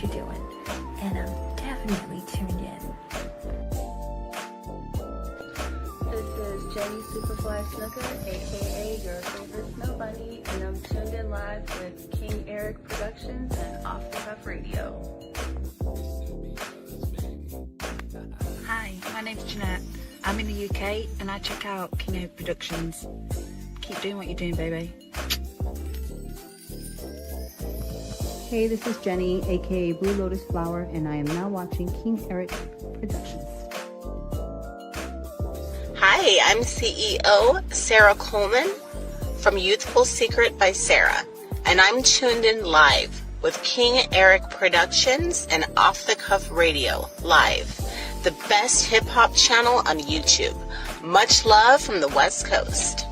you're doing. And I'm definitely tuned in. This is Jenny Superfly Snooker, aka your favorite snow bunny, and I'm tuned in live with King Eric Productions and Off the Cuff Radio. Hi, my name's Jeanette. I'm in the UK and I check out King Eric Productions. Keep doing what you're doing, baby. Hey, this is Jenny, aka Blue Lotus Flower, and I am now watching King Eric Productions. Hi, I'm CEO Sarah Coleman from Youthful Secret by Sarah, and I'm tuned in live with King Eric Productions and Off the Cuff Radio Live, the best hip-hop channel on YouTube. Much love from the West Coast.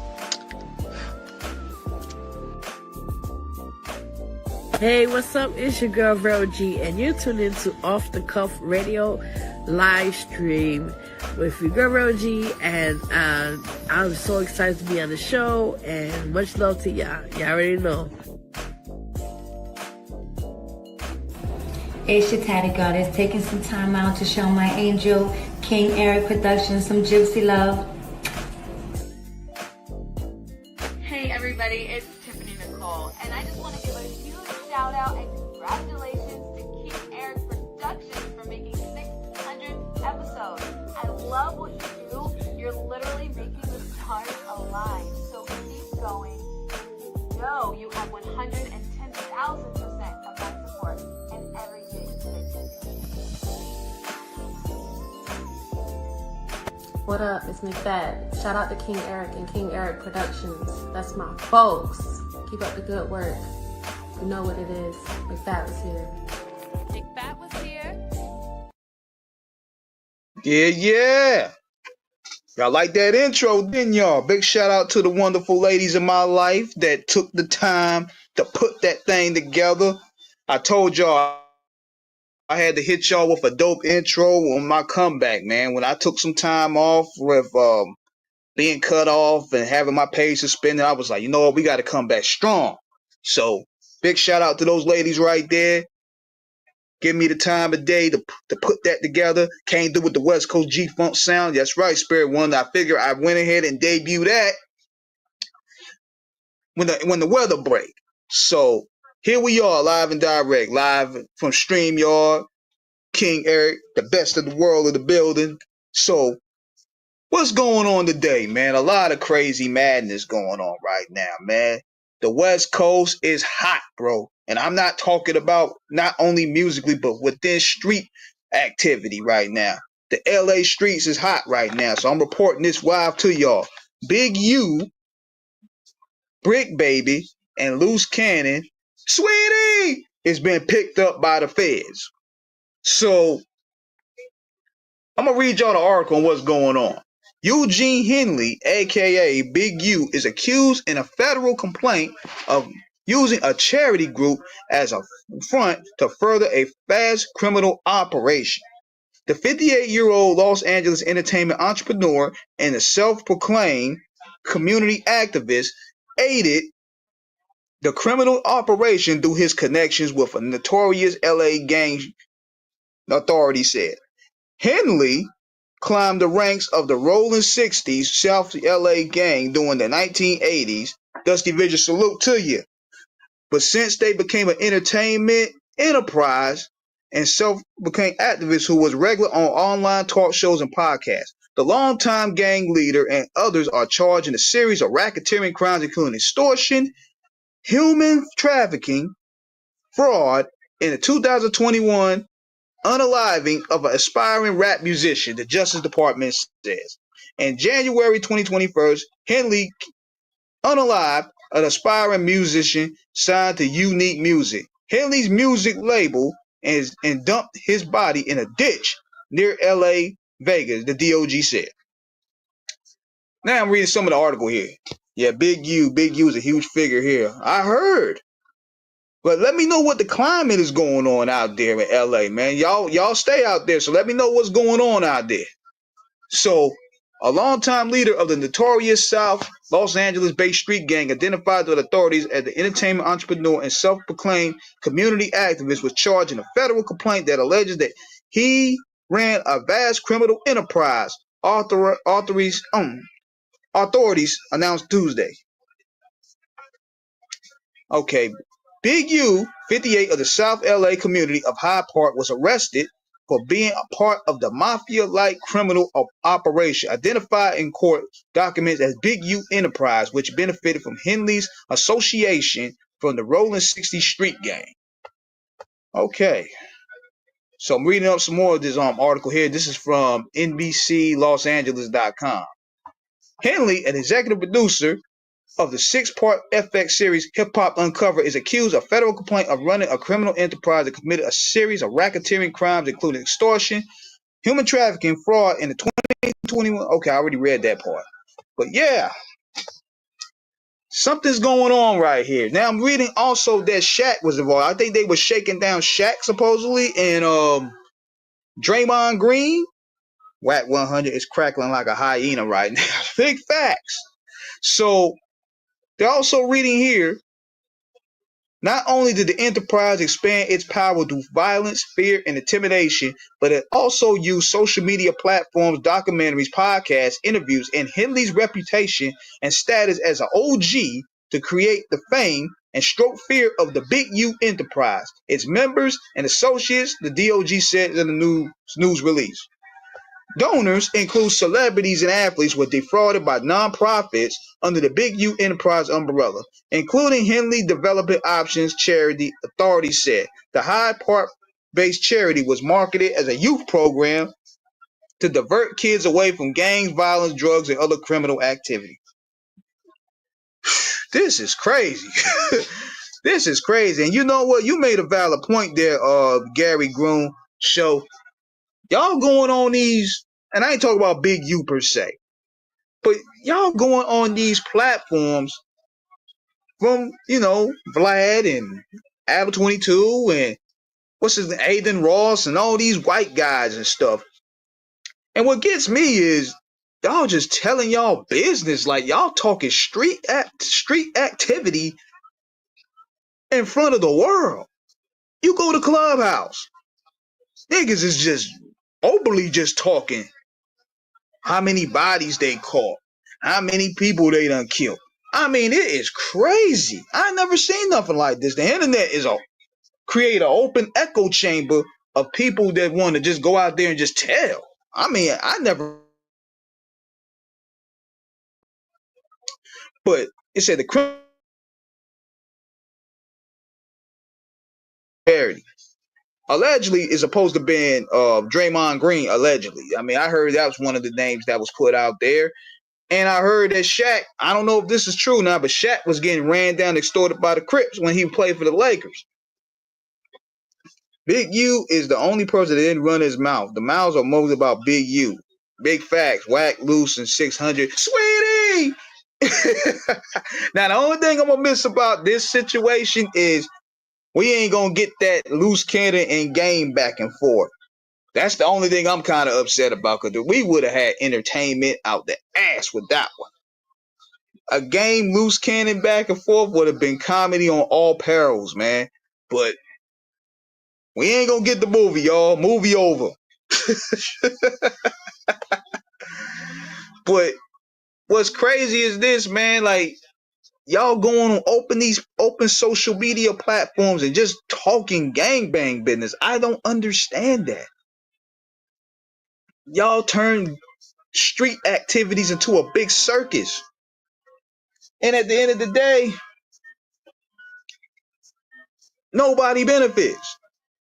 Hey, what's up? It's your girl Vero G, and you're tuned into Off the Cuff Radio live stream with your girl Vero G, and I'm so excited to be on the show, and much love to y'all. Y'all already know. It's your tatty goddess taking some time out to show my angel, King Eric Productions, some juicy love. Hey everybody, it's Tiffany Nicole, and I just want to give a huge shout out and congratulations to King Eric Productions for making 600 episodes. I love what you do. You're literally making the stars align. So keep going. Know you have 110,000% of my support in everything that you do. What up? It's McFad. Shout out to King Eric and King Eric Productions. That's my folks. Keep up the good work. You know what it is. McFad was here. McFad was here. Yeah. Y'all like that intro, didn't y'all? Big shout out to the wonderful ladies in my life that took the time to put that thing together. I told y'all I had to hit y'all with a dope intro on my comeback, man. When I took some time off with being cut off and having my page suspended, I was like, you know what? We got to come back strong. So big shout out to those ladies right there. Give me the time of day to put that together. Can't do with the West Coast G-Funk sound. That's right, Spirit One. I figure I went ahead and debuted that when the weather break. So here we are, live and direct, live from StreamYard. King Eric, the best of the world of the building. So what's going on today, man? A lot of crazy madness going on right now, man. The West Coast is hot, bro. And I'm not talking about not only musically, but within street activity right now. The LA streets is hot right now. So I'm reporting this live to y'all. Big U, Bricc Baby, and Luce Cannon, Sweetie, is being picked up by the feds. So I'm going to read y'all the article on what's going on. Eugene Henley, a.k.a. Big U, is accused in a federal complaint of using a charity group as a front to further a fast criminal operation. The 58-year-old Los Angeles entertainment entrepreneur and a self-proclaimed community activist aided the criminal operation through his connections with a notorious LA gang, authorities said. Henley climbed the ranks of the Rolling 60s South LA gang during the 1980s. Dusty Vision, salute to you. But since they became an entertainment enterprise and self-became activists who was regular on online talk shows and podcasts, the longtime gang leader and others are charged in a series of racketeering crimes including extortion, human trafficking, fraud, in the 2021 unaliving of an aspiring rap musician, the Justice Department says. In January 2021, Henley unalived an aspiring musician signed to Unique Music. Henley's music label and dumped his body in a ditch near LA, Vegas, the DOG said. Now I'm reading some of the article here. Yeah, Big U is a huge figure here. I heard. But let me know what the climate is going on out there in LA, man. Y'all stay out there, so let me know what's going on out there. So A longtime leader of the notorious South Los Angeles-based street gang, identified with authorities as the entertainment entrepreneur and self-proclaimed community activist, was charged in a federal complaint that alleges that he ran a vast criminal enterprise. Authorities announced Tuesday. Okay, Big U, 58, of the South LA community of Hyde Park, was arrested for being a part of the mafia-like criminal operation, identified in court documents as Big U Enterprise, which benefited from Henley's association from the Rolling 60 Street Gang. Okay, so I'm reading up some more of this article here. This is from NBCLosAngeles.com. Henley, an executive producer of the 6-part FX series Hip Hop Uncovered, is accused of federal complaint of running a criminal enterprise that committed a series of racketeering crimes, including extortion, human trafficking, fraud in the 2021. Okay, I already read that part. But yeah, something's going on right here. Now I'm reading also that Shaq was involved. I think they were shaking down Shaq supposedly, and Draymond Green. Whack 100 is crackling like a hyena right now. Big facts. So they're also reading here, not only did the enterprise expand its power through violence, fear, and intimidation, but it also used social media platforms, documentaries, podcasts, interviews, and Henley's reputation and status as an OG to create the fame and stroke fear of the Big U enterprise, its members and associates, the DOJ said in the news release. Donors include celebrities and athletes were defrauded by nonprofits under the Big U Enterprise umbrella, including Henley Development Options Charity, authorities said. The Hyde Park-based charity was marketed as a youth program to divert kids away from gangs, violence, drugs, and other criminal activity. This is crazy. This is crazy. And you know what? You made a valid point there, Gary Groom show. Y'all going on these, and I ain't talking about Big U per se, but y'all going on these platforms from, Vlad and Apple 22 and what's his name, Aiden Ross and all these white guys and stuff. And what gets me is y'all just telling y'all business, like y'all talking street activity in front of the world. You go to Clubhouse, niggas is just openly just talking how many bodies they caught, how many people they done killed. I mean, it is crazy. I never seen nothing like this. The internet is create an open echo chamber of people that want to just go out there and just tell. I mean, I never. But it said the criminal allegedly is supposed to be Draymond Green. Allegedly, I mean, I heard that was one of the names that was put out there. And I heard that Shaq, I don't know if this is true now, but Shaq was getting ran down, extorted by the Crips when he played for the Lakers. Big U is the only person that didn't run his mouth. The mouths are mostly about Big U. Big facts, Whack, Luce, and 600. Sweetie! Now, the only thing I'm going to miss about this situation is we ain't going to get that Loose Cannon and Game back and forth. That's the only thing I'm kind of upset about, because we would have had entertainment out the ass with that one. A Game Loose Cannon back and forth would have been comedy on all perils, man. But we ain't gonna get the movie, y'all. Movie over. But what's crazy is this, man. Like, y'all going on these open social media platforms and just talking gangbang business. I don't understand that. Y'all turn street activities into a big circus. And at the end of the day, nobody benefits.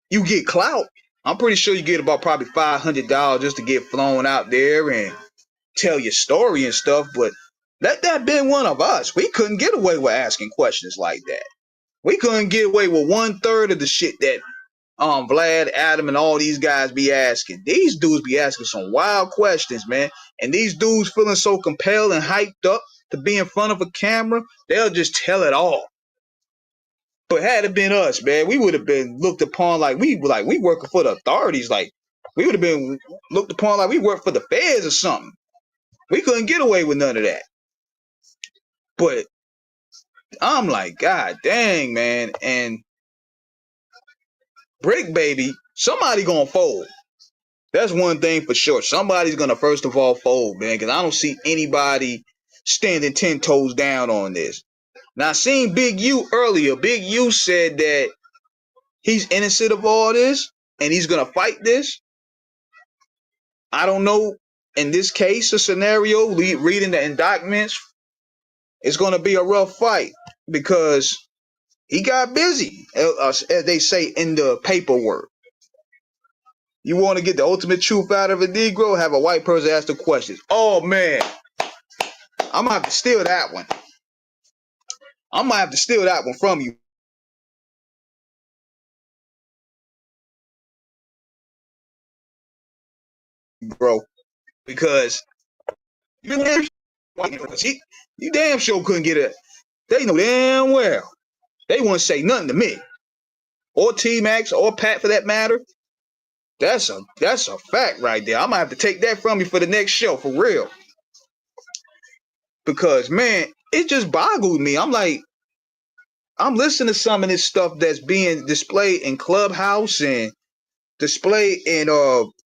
You get clout. I'm pretty sure you get about probably $500 just to get flown out there and tell your story and stuff. But let that been one of us. We couldn't get away with asking questions like that. We couldn't get away with 1/3 of the shit that Vlad, Adam, and all these guys be asking. These dudes be asking some wild questions, man. And these dudes feeling so compelled and hyped up to be in front of a camera, they'll just tell it all. But had it been us, man, we would have been looked upon like we working for the authorities. Like, we would have been looked upon like we work for the feds or something. We couldn't get away with none of that. But I'm like, God dang, man. And Bricc, baby, somebody gonna fold. That's one thing for sure. Somebody's gonna first of all fold, man, because I don't see anybody standing 10 toes down on this. Now, I seen Big U earlier. Big U said that he's innocent of all this and he's gonna fight this. I don't know. In this case, a scenario, reading the indictments, it's gonna be a rough fight because he got busy, as they say in the paperwork. You want to get the ultimate truth out of a Negro? Have a white person ask the questions. Oh man, I'm gonna have to steal that one. I'm gonna have to steal that one from you, bro, because you damn, you damn sure couldn't get it. They know damn well they wouldn't say nothing to me or T Max or Pat for that matter. That's a fact right there. I'm gonna have to take that from you for the next show for real, because man, it just boggled me. I'm like, I'm listening to some of this stuff that's being displayed in Clubhouse and displayed in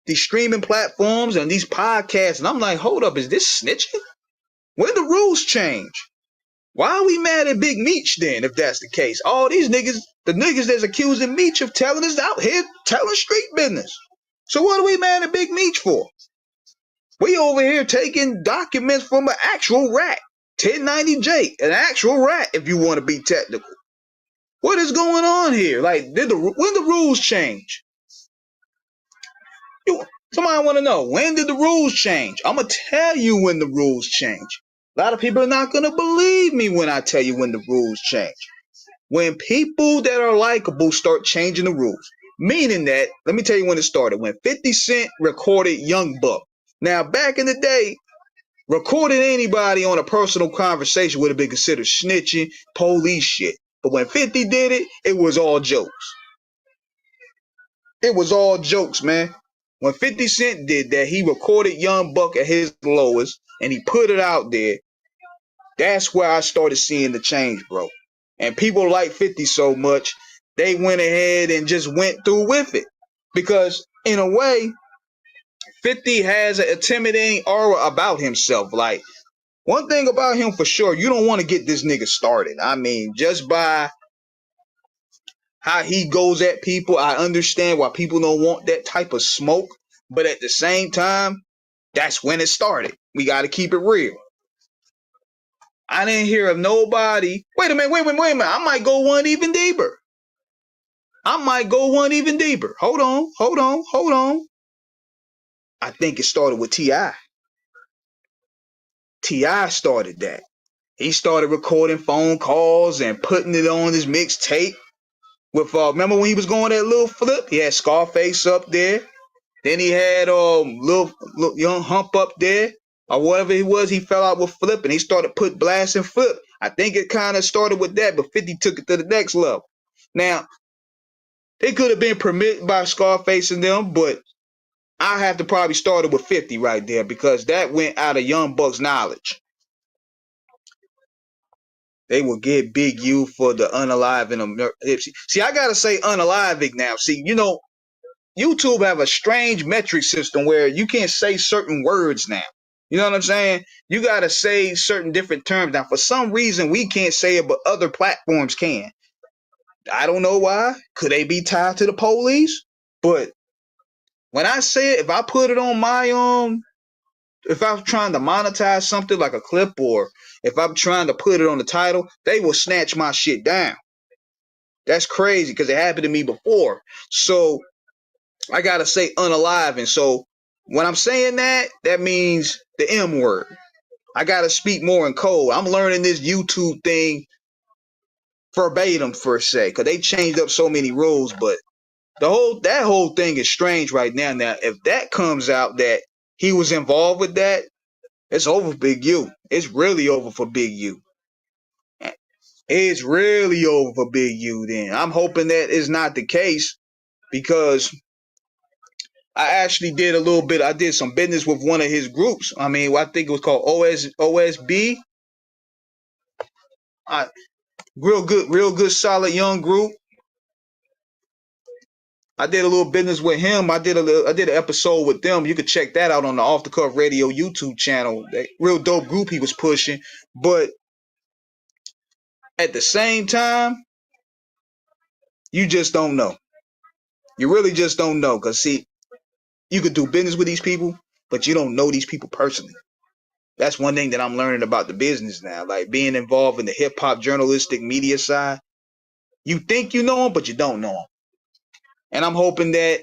these streaming platforms and these podcasts, and I'm like, hold up, is this snitching? When the rules change? Why are we mad at Big Meech then, if that's the case? All these niggas, the niggas that's accusing Meech of telling us out here, telling street business. So what are we mad at Big Meech for? We over here taking documents from an actual rat. 1090J, an actual rat if you want to be technical. What is going on here? Like, when the rules change? Somebody want to know, when did the rules change? I'm going to tell you when the rules change. A lot of people are not going to believe me when I tell you when the rules change. When people that are likable start changing the rules. Meaning that, let me tell you when it started. When 50 Cent recorded Young Buck. Now, back in the day, recording anybody on a personal conversation would have been considered snitching, police shit. But when 50 did it, it was all jokes. It was all jokes, man. When 50 Cent did that, he recorded Young Buck at his lowest and he put it out there. That's where I started seeing the change, bro. And people like 50 so much, they went ahead and just went through with it. Because in a way, 50 has an intimidating aura about himself. Like, one thing about him for sure, you don't want to get this nigga started. I mean, just by how he goes at people, I understand why people don't want that type of smoke. But at the same time, that's when it started. We got to keep it real. I didn't hear of nobody. Wait a minute. I might go one even deeper. Hold on. I think it started with T.I. T.I. started that. He started recording phone calls and putting it on his mixtape. With remember when he was going that little flip? He had Scarface up there. Then he had little young Hump up there, or whatever he was. He fell out with Flip and he started put Blast and Flip. I think it kind of started with that, but 50 took it to the next level. Now, they could have been permitted by Scarface and them, but I have to probably start it with 50 right there because that went out of Young Buck's knowledge. They will get Big U for the unalive and Nipsey. See, I gotta say unalive now. See, you know, YouTube have a strange metric system where you can't say certain words now. You know what I'm saying? You gotta say certain different terms. Now, for some reason, we can't say it, but other platforms can. I don't know why. Could they be tied to the police? But when I say it, if I put it on my if I'm trying to monetize something like a clip, or if I'm trying to put it on the title, they will snatch my shit down. That's crazy because it happened to me before. So I gotta say unalive. And so when I'm saying that, that means the M word. I gotta speak more in code. I'm learning this YouTube thing verbatim per se, because they changed up so many rules, but that whole thing is strange right now. Now, if that comes out that he was involved with that, it's over for Big U. It's really over for Big U. It's really over for Big U then. I'm hoping that is not the case because I actually did a little bit. I did some business with one of his groups. I mean, I think it was called OSB. Real good, solid young group. I did a little business with him. I did an episode with them. You could check that out on the Off the Cuff Radio YouTube channel. That real dope group he was pushing. But at the same time, you just don't know. You really just don't know. Cause see, you could do business with these people, but you don't know these people personally. That's one thing that I'm learning about the business now. Like being involved in the hip hop journalistic media side. You think you know them, but you don't know them. And I'm hoping that,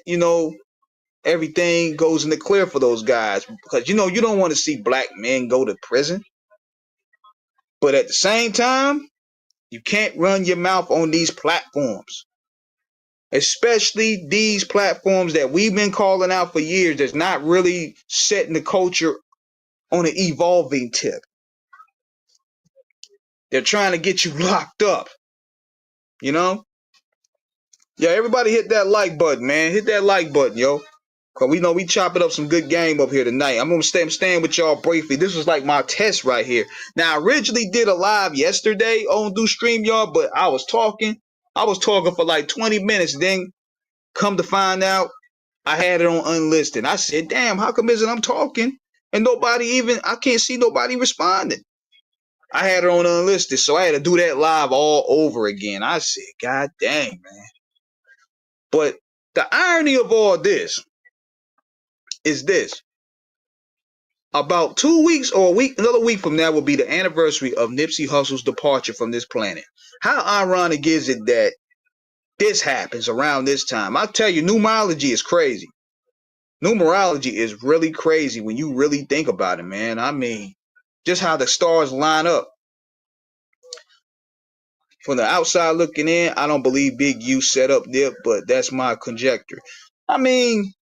everything goes in the clear for those guys because, you don't want to see black men go to prison. But at the same time, you can't run your mouth on these platforms, especially these platforms that we've been calling out for years that's not really setting the culture on an evolving tip. They're trying to get you locked up, you know? Yeah, everybody hit that like button, man. Hit that like button, yo. Cause we know we chopping up some good game up here tonight. I'm staying with y'all briefly. This was like my test right here. Now I originally did a live yesterday on Do StreamYard, but I was talking for like 20 minutes. Then come to find out, I had it on unlisted. I said, damn, how come is it I'm talking and I can't see nobody responding. I had it on unlisted, so I had to do that live all over again. I said, God dang, man. But the irony of all this is this. About 2 weeks or another week from now will be the anniversary of Nipsey Hussle's departure from this planet. How ironic is it that this happens around this time? I tell you, numerology is crazy. Numerology is really crazy when you really think about it, man. I mean, just how the stars line up. From the outside looking in, I don't believe Big U set up Nip, but that's my conjecture. I mean,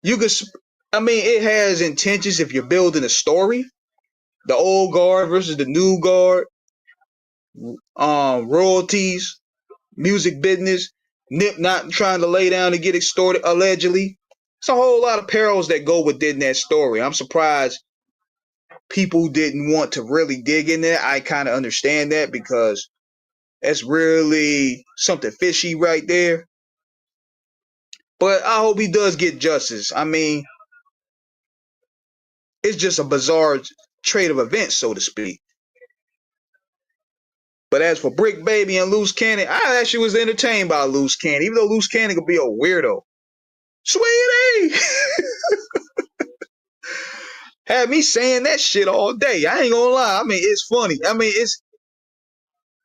it has intentions if you're building a story. The old guard versus the new guard, royalties, music business, Nip not trying to lay down to get extorted allegedly. It's a whole lot of perils that go within that story. I'm surprised people didn't want to really dig in there. I kind of understand that because that's really something fishy right there. But I hope he does get justice. I mean, it's just a bizarre trade of events, so to speak. But as for Bricc Baby and Luce Cannon, I actually was entertained by Luce Cannon, even though Luce Cannon could be a weirdo. Sweetie! Had me saying that shit all day. I ain't gonna lie. I mean, it's funny. I mean,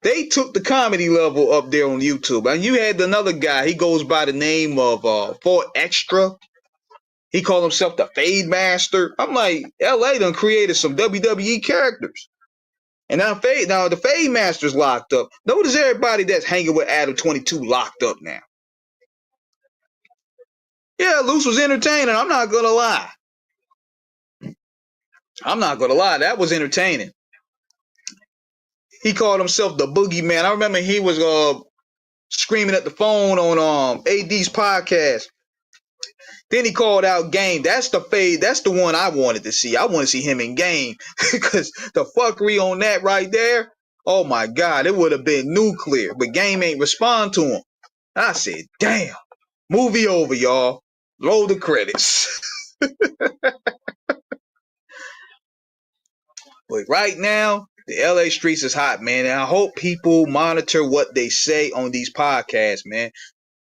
they took the comedy level up there on YouTube. And you had another guy, he goes by the name of Fort Extra. He called himself the Fade Master. I'm like, LA done created some WWE characters. And now the Fade Master's locked up. Notice everybody that's hanging with Adam 22 locked up now. Yeah, Luce was entertaining. I'm not gonna lie. That was entertaining. He called himself the Boogeyman. I remember he was screaming at the phone on AD's podcast. Then he called out Game. That's the Fade. That's the one I wanted to see. I want to see him in Game because the fuckery on that right there. Oh my God, it would have been nuclear. But Game ain't respond to him. I said, damn. Movie over, y'all. Roll the credits. But right now, the LA streets is hot, man. And I hope people monitor what they say on these podcasts, man.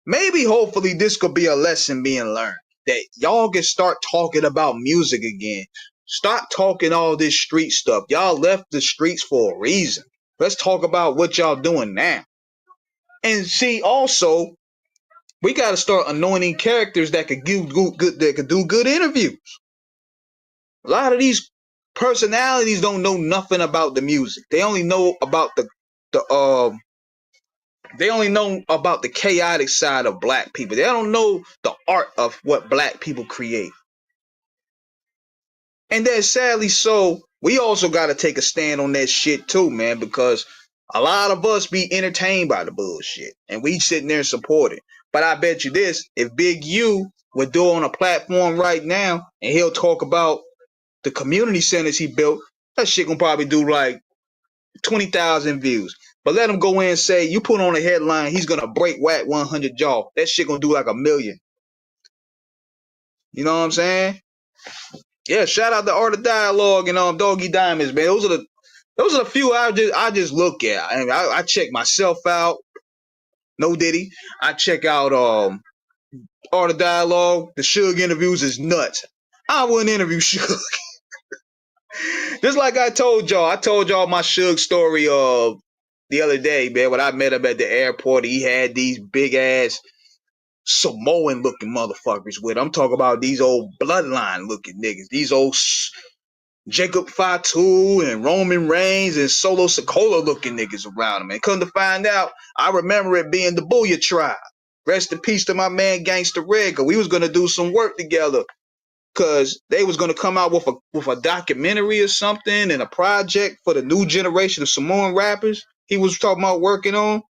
Maybe, hopefully, this could be a lesson being learned. That y'all can start talking about music again. Stop talking all this street stuff. Y'all left the streets for a reason. Let's talk about what y'all doing now. And see, also, we got to start anointing characters that could do good interviews. A lot of these personalities don't know nothing about the music. They only know about the chaotic side of black people. They don't know the art of what black people create. And then sadly so, we also got to take a stand on that shit too, man, because a lot of us be entertained by the bullshit and we sitting there and support it. But I bet you this, if Big U would do on a platform right now, and he'll talk about the community centers he built, that shit gonna probably do like 20,000 views. But let him go in and say, you put on a headline, he's gonna break whack 100 jaw. That shit gonna do like 1 million. You know what I'm saying? Yeah, shout out to Art of Dialogue and Doggy Diamonds, man. Those are the few I just look at. I check myself out. No Diddy. I check out Art of Dialogue. The Suge interviews is nuts. I wouldn't interview Suge. Just like I told y'all my Suge story the other day, man, when I met him at the airport. He had these big ass Samoan looking motherfuckers with him. I'm talking about these old bloodline looking niggas. These old Jacob Fatu and Roman Reigns and Solo Sikoa looking niggas around him. And come to find out, I remember it being the Booyah Tribe. Rest in peace to my man Gangsta Red, cause we was gonna do some work together. Cause they was gonna come out with a documentary or something and a project for the new generation of Samoan rappers he was talking about working on.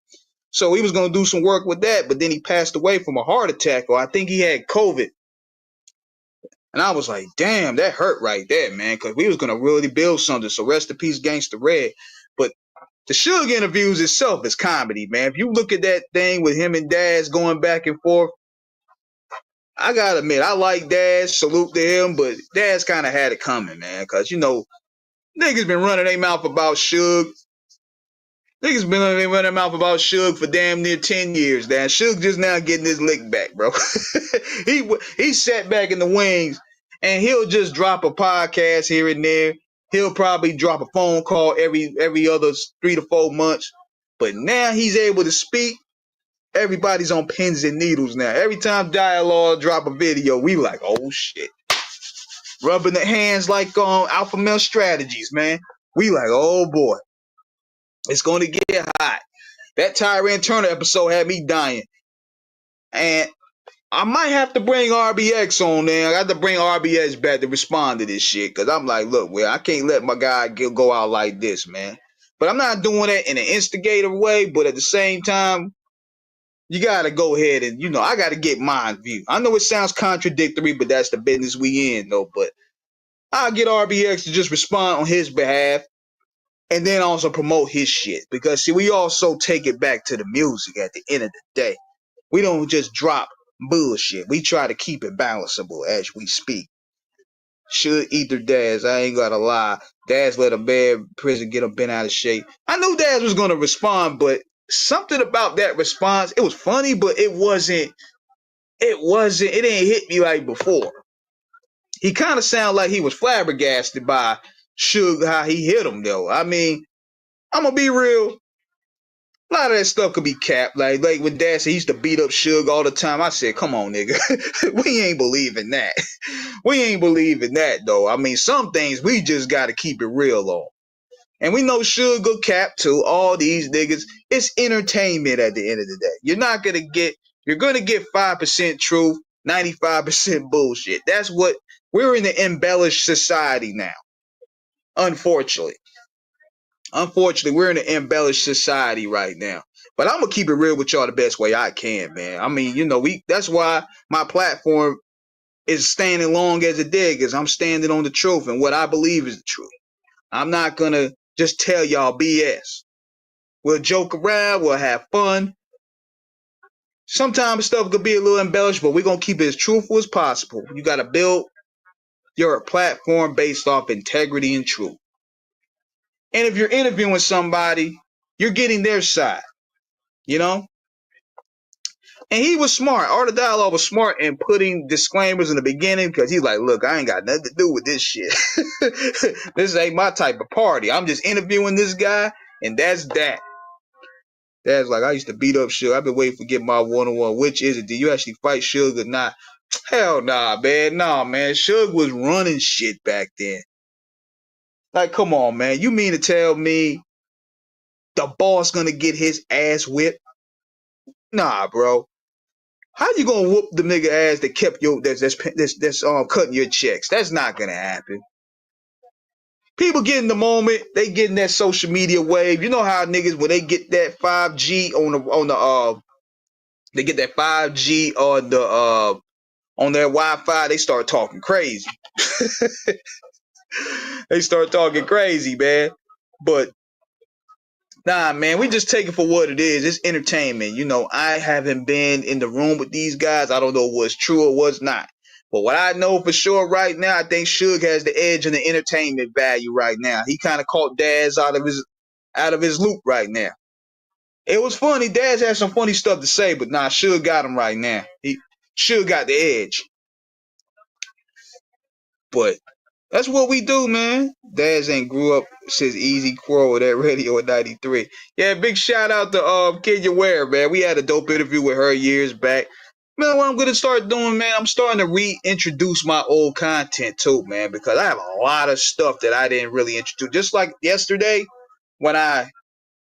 So he was gonna do some work with that, but then he passed away from a heart attack, or I think he had COVID. And I was like, damn, that hurt right there, man, because we was going to really build something. So rest in peace, Gangsta Red. But the Suge interviews itself is comedy, man. If you look at that thing with him and Daz going back and forth, I got to admit, I like Daz, salute to him, but Daz kind of had it coming, man, because, you know, niggas been running their mouth about Suge. Niggas been running their mouth about Suge for damn near 10 years, man. Suge just now getting his lick back, bro. he sat back in the wings, and he'll just drop a podcast here and there. He'll probably drop a phone call every other 3 to 4 months. But now he's able to speak. Everybody's on pins and needles now. Every time Dialogue drop a video, we like, oh shit. Rubbing the hands like Alpha Male Strategies, man. We like, oh boy. It's going to get hot. That Tyrant Turner episode had me dying. And I might have to bring RBX on there. I got to bring RBX back to respond to this shit. Because I'm like, look, well, I can't let my guy go out like this, man. But I'm not doing it in an instigator way. But at the same time, you got to go ahead and, you know, I got to get my view. I know it sounds contradictory, but that's the business we in, though. But I'll get RBX to just respond on his behalf. And then also promote his shit. Because, see, we also take it back to the music at the end of the day. We don't just drop bullshit. We try to keep it balanceable as we speak. Should either Daz. I ain't gotta lie. Daz let a bad prison get him bent out of shape. I knew Daz was gonna respond, but something about that response, it was funny, but it didn't hit me like before. He kind of sounded like he was flabbergasted by Suge, how he hit him, though. I mean, I'm gonna be real. A lot of that stuff could be capped. Like when Dad said he used to beat up Suge all the time. I said, come on, nigga. We ain't believing that. We ain't believing that, though. I mean, some things we just got to keep it real on. And we know Suge go cap too. All these niggas. It's entertainment at the end of the day. You're going to get 5% truth, 95% bullshit. That's what, we're in an embellished society now. Unfortunately. Unfortunately, we're in an embellished society right now. But I'm going to keep it real with y'all the best way I can, man. I mean, you know, that's why my platform is standing long as it did, because I'm standing on the truth and what I believe is the truth. I'm not going to just tell y'all BS. We'll joke around. We'll have fun. Sometimes stuff could be a little embellished, but we're going to keep it as truthful as possible. You got to build your platform based off integrity and truth. And if you're interviewing somebody, you're getting their side, you know? And he was smart. Art of Dialogue was smart in putting disclaimers in the beginning because he's like, look, I ain't got nothing to do with this shit. This ain't my type of party. I'm just interviewing this guy, and that's that. Dad's like, I used to beat up Suge. I've been waiting for get my one-on-one. Which is it? Do you actually fight Suge or not? Hell nah, man. Nah, man. Suge was running shit back then. Like, come on, man. You mean to tell me the boss gonna get his ass whipped? Nah, bro. How you gonna whoop the nigga ass that kept that's cutting your checks? That's not gonna happen. People get in the moment, they get in that social media wave. You know how niggas when they get that 5G on the they get that 5G on on their Wi-Fi, they start talking crazy. They start talking crazy, man. But nah, man, we just take it for what it is. It's entertainment. You know, I haven't been in the room with these guys. I don't know what's true or what's not. But what I know for sure right now, I think Suge has the edge in the entertainment value right now. He kind of caught Daz out of his loop right now. It was funny. Daz had some funny stuff to say, but nah, Suge got him right now. Suge got the edge. But that's what we do, man. Daz ain't grew up since Easy Quarrel with that radio in 93. Yeah, big shout out to Kenya Ware, man. We had a dope interview with her years back. Man, what I'm gonna start doing, man, I'm starting to reintroduce my old content too, man, because I have a lot of stuff that I didn't really introduce. Just like yesterday, when I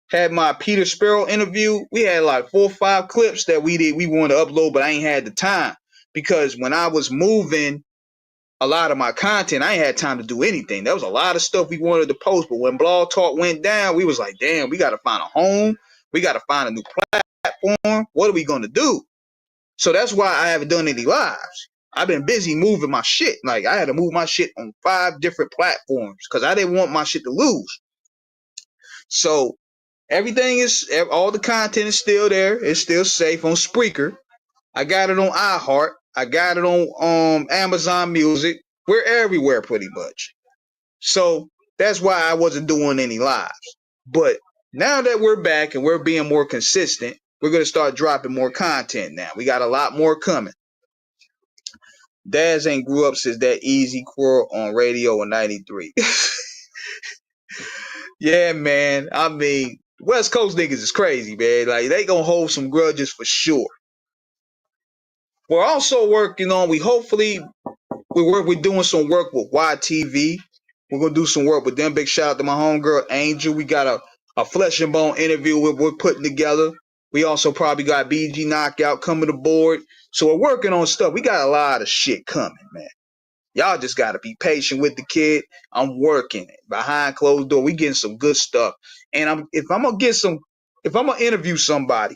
had my Peter Sparrow interview, we had like 4 or 5 clips that we wanted to upload, but I ain't had the time. Because when I was moving a lot of my content, I ain't had time to do anything. There was a lot of stuff we wanted to post, but when Blog Talk went down, we was like, damn, we got to find a home. We got to find a new platform. What are we going to do? So that's why I haven't done any lives. I've been busy moving my shit. Like, I had to move my shit on 5 different platforms because I didn't want my shit to lose. So all the content is still there. It's still safe on Spreaker. I got it on iHeart. I got it on Amazon Music. We're everywhere pretty much. So that's why I wasn't doing any lives. But now that we're back and we're being more consistent, we're going to start dropping more content now. We got a lot more coming. Daz ain't grew up since that Easy Quarrel on radio in 93. Yeah, man. I mean, West Coast niggas is crazy, man. Like, they going to hold some grudges for sure. We're also working on, we're doing some work with YTV. We're going to do some work with them. Big shout out to my homegirl, Angel. We got a Flesh and Bone interview we're putting together. We also probably got BG Knockout coming aboard. So we're working on stuff. We got a lot of shit coming, man. Y'all just got to be patient with the kid. I'm working behind closed door. We getting some good stuff. And if I'm going to interview somebody,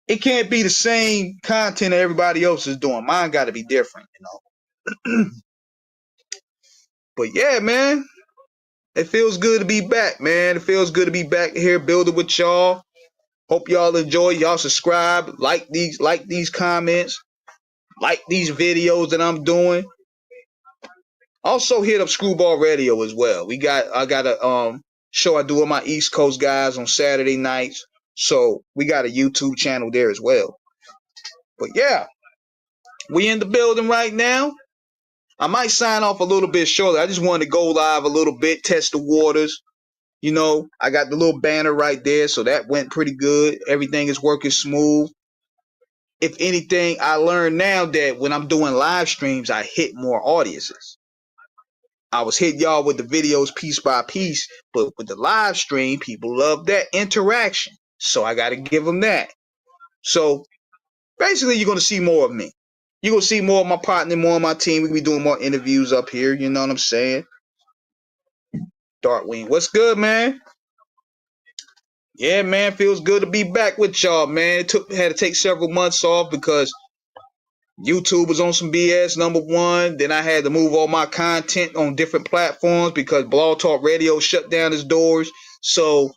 it can't be the same content that everybody else is doing. Mine got to be different, you know. But yeah, man, it feels good to be back, man. It feels good to be back here building with y'all. Hope y'all enjoy. Y'all subscribe, like these comments, like these videos that I'm doing. Also hit up Screwball Radio as well. I got a show I do with my East Coast guys on Saturday nights. So we got a YouTube channel there as well. But yeah, we in the building right now. I might sign off a little bit shortly. I just wanted to go live a little bit, test the waters. You know, I got the little banner right there, so that went pretty good. Everything is working smooth. If anything, I learned now that when I'm doing live streams, I hit more audiences. I was hitting y'all with the videos piece by piece, but with the live stream, people love that interaction. So I got to give them that. So basically, you're going to see more of me. You're going to see more of my partner, more of my team. We'll be doing more interviews up here. You know what I'm saying? Darkwing, what's good, man? Yeah, man, feels good to be back with y'all, man. Had to take several months off because YouTube was on some BS, number one. Then I had to move all my content on different platforms because Blog Talk Radio shut down its doors. So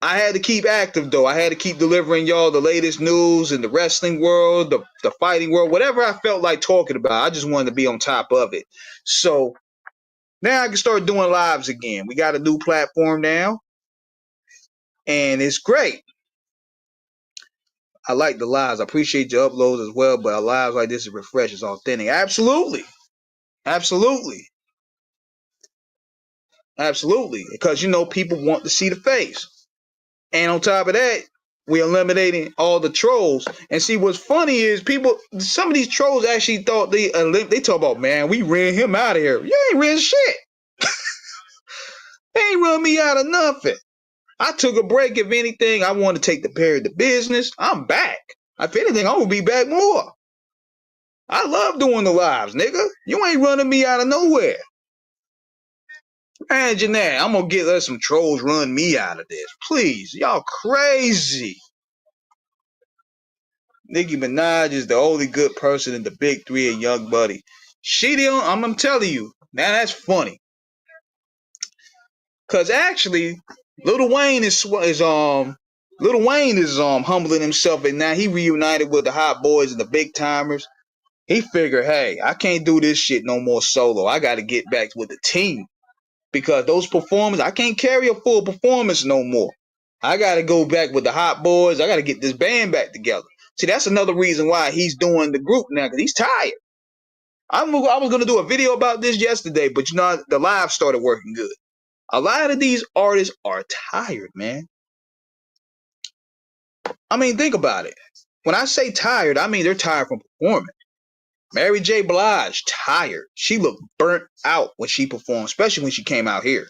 I had to keep active, though. I had to keep delivering y'all the latest news in the wrestling world, the fighting world, whatever I felt like talking about. I just wanted to be on top of it. So now I can start doing lives again. We got a new platform now, and it's great. I like the lives. I appreciate your uploads as well, but lives like this is refreshing, it's authentic. Absolutely. Absolutely. Absolutely. Because, you know, people want to see the face. And on top of that, we're eliminating all the trolls. And see, what's funny is some of these trolls actually thought they talk about, man, we ran him out of here. You ain't ran shit. They ain't run me out of nothing. I took a break. If anything, I want to take the period of business. I'm back. If anything, I'm going to be back more. I love doing the lives, nigga. You ain't running me out of nowhere. Imagine that. I'm going to let some trolls run me out of this. Please. Y'all crazy. Nicki Minaj is the only good person in the big three and Young Buddy. She the only, I'm telling you. Now that's funny. Cause actually, Lil Wayne is humbling himself, and now he reunited with the Hot Boys and the Big Timers. He figured, hey, I can't do this shit no more solo. I got to get back with the team because those performances, I can't carry a full performance no more. I got to go back with the Hot Boys. I got to get this band back together. See, that's another reason why he's doing the group now because he's tired. I was going to do a video about this yesterday, but you know, the live started working good. A lot of these artists are tired, man. I mean, think about it. When I say tired, I mean they're tired from performing. Mary J. Blige, tired. She looked burnt out when she performed, especially when she came out here.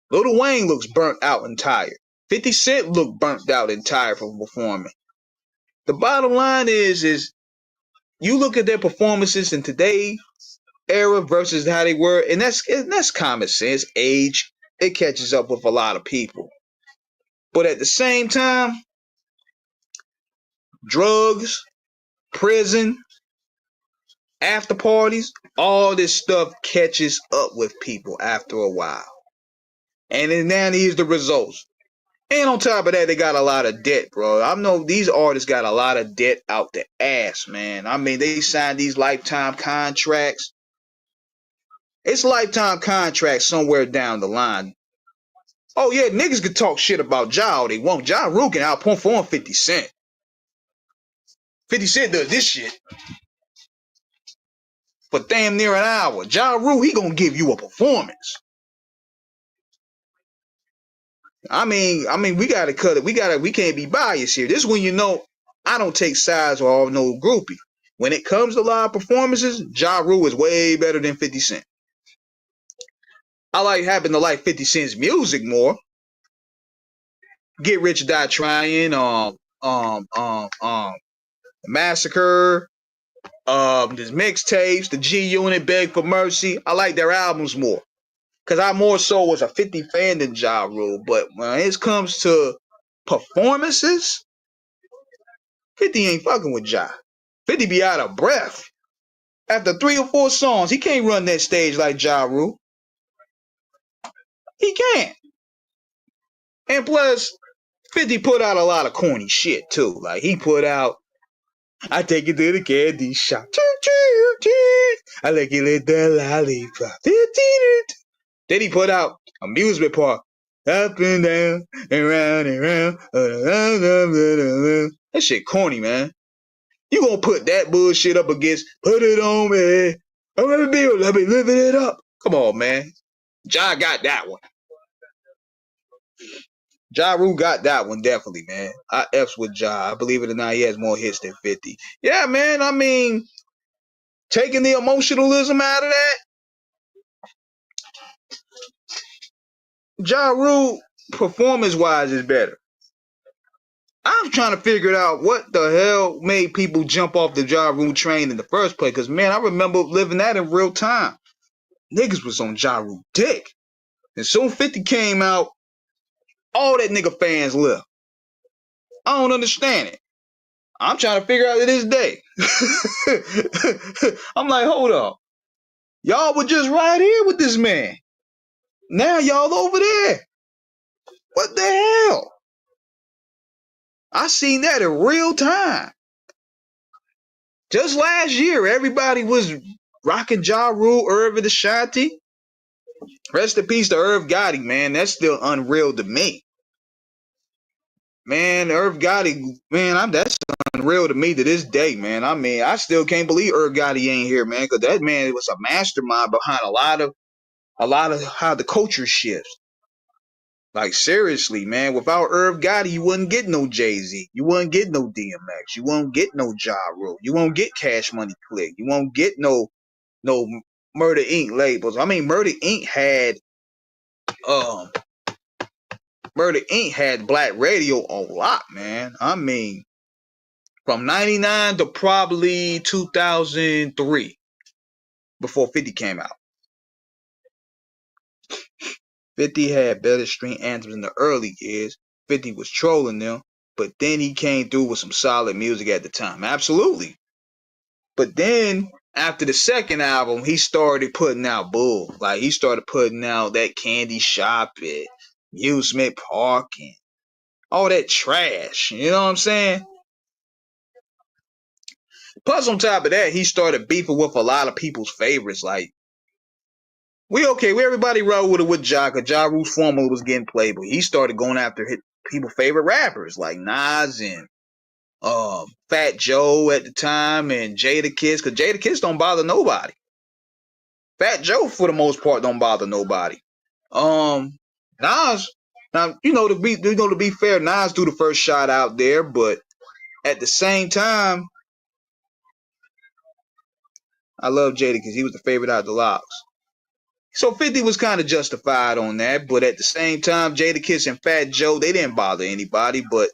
Lil Wayne looks burnt out and tired. 50 Cent looked burnt out and tired from performing. The bottom line is you look at their performances in today's era versus how they were, and that's common sense. Age, it catches up with a lot of people. But at the same time, drugs, prison, after parties, all this stuff catches up with people after a while. And then now here's the results. And on top of that, they got a lot of debt, bro. I know these artists got a lot of debt out the ass, man. I mean, they signed these lifetime contracts. It's lifetime contracts somewhere down the line. Oh, yeah, niggas can talk shit about Ja all they want. Ja Rule can outperform 50 Cent. 50 Cent does this shit for damn near an hour. Ja Rule, he gonna give you a performance. I mean, we gotta cut it. We can't be biased here. This is when you know I don't take sides or no groupie. When it comes to live performances, Ja Rule is way better than 50 Cent. I happen to like 50 Cent's music more. Get Rich or Die Trying, Massacre, there's mixtapes, the G Unit, Beg for Mercy. I like their albums more. Cause I more so was a 50 fan than Ja Rule. But when it comes to performances, 50 ain't fucking with Ja. 50 be out of breath. After 3 or 4 songs, he can't run that stage like Ja Rule. He can't. And plus, 50 put out a lot of corny shit too. Like he put out, I take you to the candy shop. I like you lick the lollipop. Then he put out Amusement Park. Up and down and round and round. That shit corny, man. You gonna put that bullshit up against Put It On Me. Let me living it up. Come on, man. Ja got that one. Ja Rule got that one, definitely, man. I F's with Ja. I believe it or not, he has more hits than 50. Yeah, man, I mean, taking the emotionalism out of that, Ja Rule, performance-wise, is better. I'm trying to figure out what the hell made people jump off the Ja Rule train in the first place. Because, man, I remember living that in real time. Niggas was on Ja Rule dick. And soon 50 came out, all that nigga fans left. I don't understand it. I'm trying to figure out to this day. I'm like, hold up. Y'all were just right here with this man. Now y'all over there. What the hell? I seen that in real time. Just last year, everybody was rocking Ja Rule, Irv Ashanti. Rest in peace to Irv Gotti, man. That's still unreal to me. Man, Irv Gotti, man, that's unreal to me to this day, man. I mean, I still can't believe Irv Gotti ain't here, man, because that man was a mastermind behind a lot of how the culture shifts. Like, seriously, man, without Irv Gotti, you wouldn't get no Jay-Z. You wouldn't get no DMX. You won't get no Ja Rule. You won't get Cash Money Click. You won't get no Murder Inc. labels. I mean, um Murder Inc. had black radio a lot, man. I mean, from 99 to probably 2003, before 50 came out. 50 had better stream anthems in the early years. 50 was trolling them, but then he came through with some solid music at the time. Absolutely. But then after the second album, he started putting out bull. Like, he started putting out that Candy Shop at Amusement Park and all that trash. You know what I'm saying? Plus, on top of that, he started beefing with a lot of people's favorites. Like, we everybody rode with it with Ja, because Ja Rule's formula was getting played, but he started going after people's favorite rappers like Nas and Fat Joe at the time and Jadakiss, because Jadakiss don't bother nobody. Fat Joe, for the most part, don't bother nobody. Nas, now to be fair, Nas do the first shot out there, but at the same time, I love Jada because he was the favorite out of the locks. So 50 was kind of justified on that, but at the same time, Jadakiss and Fat Joe, they didn't bother anybody, but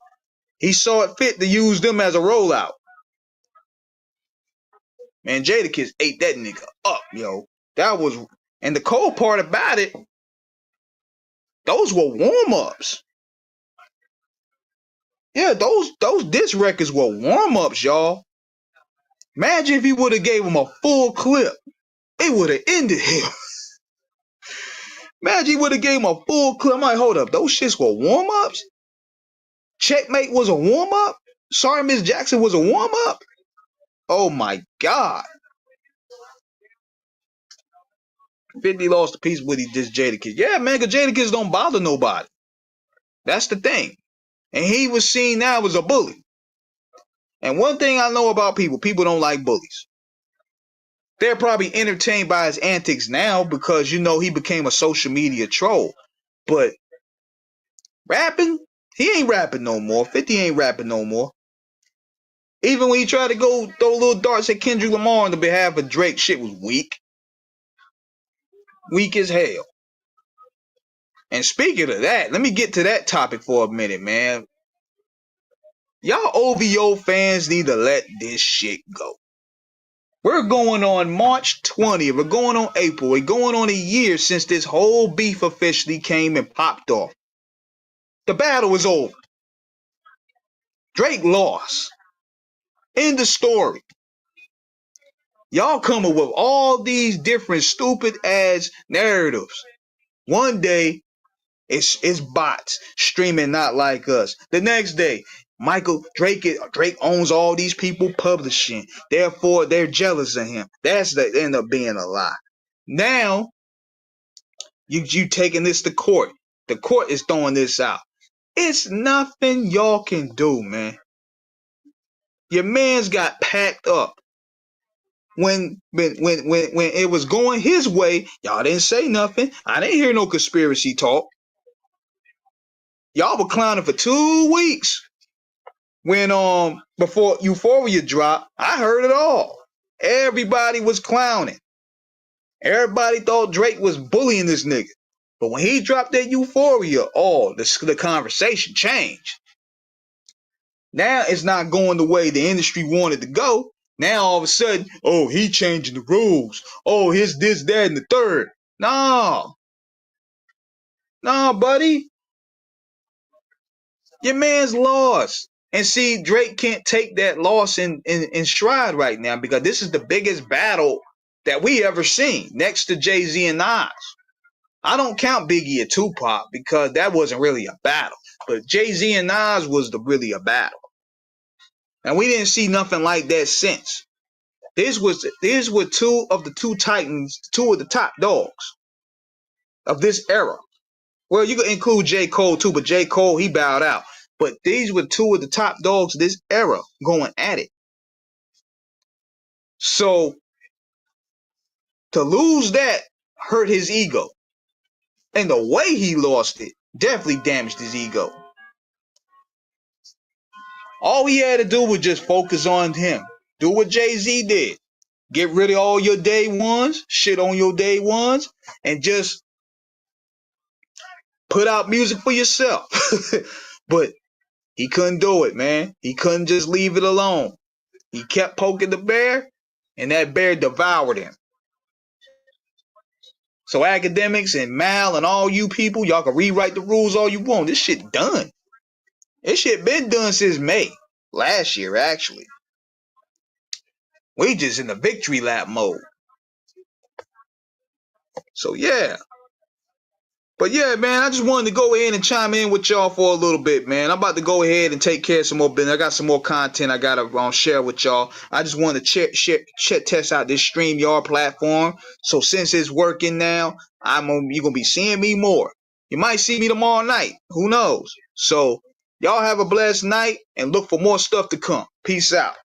he saw it fit to use them as a rollout. Man, Jadakiss ate that nigga up, yo. That was, and the cold part about it, those were warm-ups. Yeah, those diss records were warm-ups, y'all. Imagine if he would have gave him a full clip. It would have ended him. Imagine he would have gave him a full clip. I'm like, hold up, those shits were warm-ups? Checkmate was a warm-up? Sorry, Miss Jackson was a warm-up? Oh my God. 50 lost a piece with he dissed Jadakiss. Yeah, man, because Jadakiss don't bother nobody. That's the thing. And he was seen now as a bully. And one thing I know about people don't like bullies. They're probably entertained by his antics now because, he became a social media troll. But rapping, he ain't rapping no more. 50 ain't rapping no more. Even when he tried to go throw little darts at Kendrick Lamar on the behalf of Drake, shit was weak. Weak as hell. And speaking of that, let me get to that topic for a minute, man. Y'all OVO fans need to let this shit go. We're going on March 20th. We're going on April. We're going on a year since this whole beef officially came and popped off. The battle is over. Drake lost. End of story. Y'all coming with all these different stupid ass narratives. One day, it's bots streaming Not Like Us. The next day, Drake owns all these people publishing. Therefore, they're jealous of him. That end up being a lie. Now, you taking this to court. The court is throwing this out. It's nothing y'all can do, man. Your man's got packed up. When it was going his way, y'all didn't say nothing. I didn't hear no conspiracy talk. Y'all were clowning for 2 weeks. When before Euphoria dropped, I heard it all. Everybody was clowning. Everybody thought Drake was bullying this nigga. But when he dropped that Euphoria, the conversation changed. Now it's not going the way the industry wanted to go. Now all of a sudden, he changing the rules. His this, that, and the third. No, buddy. Your man's lost. And see, Drake can't take that loss in stride right now because this is the biggest battle that we ever seen next to Jay-Z and Nas. I don't count Biggie and Tupac because that wasn't really a battle. But Jay-Z and Nas was really a battle. And we didn't see nothing like that since. These were two of the titans, two of the top dogs of this era. Well, you can include J. Cole too, but J. Cole, he bowed out. But these were two of the top dogs of this era going at it. So to lose that hurt his ego. And the way he lost it definitely damaged his ego. All he had to do was just focus on him. Do what Jay-Z did. Get rid of all your day ones, shit on your day ones, and just put out music for yourself. But he couldn't do it, man. He couldn't just leave it alone. He kept poking the bear, and that bear devoured him. So academics and Mal and all you people, y'all can rewrite the rules all you want. This shit done. This shit been done since May last year, actually. We just in the victory lap mode. So yeah. But yeah, man, I just wanted to go ahead and chime in with y'all for a little bit, man. I'm about to go ahead and take care of some more business. I got some more content I gotta share with y'all. I just wanted to test out this StreamYard platform. So since it's working now, you're gonna be seeing me more. You might see me tomorrow night. Who knows? So y'all have a blessed night and look for more stuff to come. Peace out.